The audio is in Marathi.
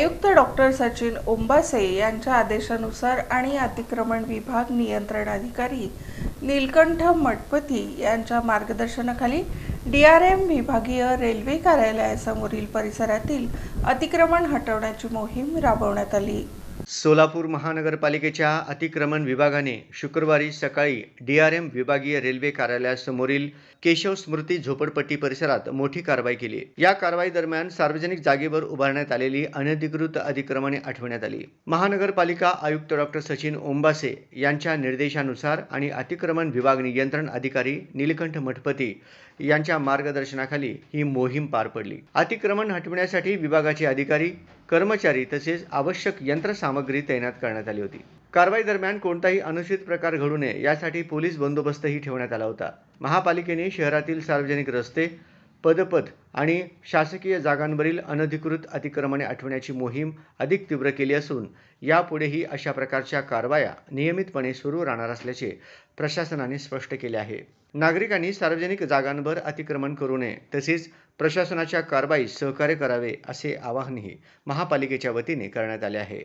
आयुक्त डॉक्टर सचिन ओंबासे यांच्या आदेशानुसार आणि अतिक्रमण विभाग नियंत्रण अधिकारी नीलकंठ मठपती यांच्या मार्गदर्शनाखाली DRM विभागीय रेल्वे कार्यालयासमोरील परिसरातील अतिक्रमण हटवण्याची मोहीम राबवण्यात आली। सोलापूर महानगरपालिकेच्या अतिक्रमण विभागाने शुक्रवारी सकाळी DRM विभागीय रेल्वे कार्यालयासमोरील केशव स्मृती झोपडपट्टी परिसरात मोठी कारवाई केली। या कारवाई दरम्यान सार्वजनिक जागेवर उभारण्यात आलेली अनधिकृत अतिक्रमणे हटवण्यात आली। महानगरपालिका आयुक्त डॉक्टर सचिन ओंबासे यांच्या निर्देशानुसार आणि अतिक्रमण विभाग नियंत्रण अधिकारी नीलकंठ मठपती यांच्या मार्गदर्शनाखाली ही मोहीम पार पडली। अतिक्रमण हटवण्यासाठी विभागाचे अधिकारी, कर्मचारी तसेच आवश्यक यंत्रसामग्री तैनात करण्यात आली होती। कारवाई दरम्यान कोणताही अनुचित प्रकार घडू नये यासाठी पोलीस बंदोबस्तही ठेवण्यात आला होता। महापालिकेने शहरातील सार्वजनिक रस्ते, पदपथ आणि शासकीय जागांवरील अनधिकृत अतिक्रमणे हटवण्याची मोहीम अधिक तीव्र केली असून यापुढेही अशा प्रकारच्या कारवाया नियमितपणे सुरू राहणार असल्याचे प्रशासनाने स्पष्ट केले आहे। नागरिकांनी सार्वजनिक जागांवर अतिक्रमण करू नये तसेच प्रशासनाच्या कारवाईस सहकार्य करावे असे आवाहनही महापालिकेच्या वतीने करण्यात आले आहे।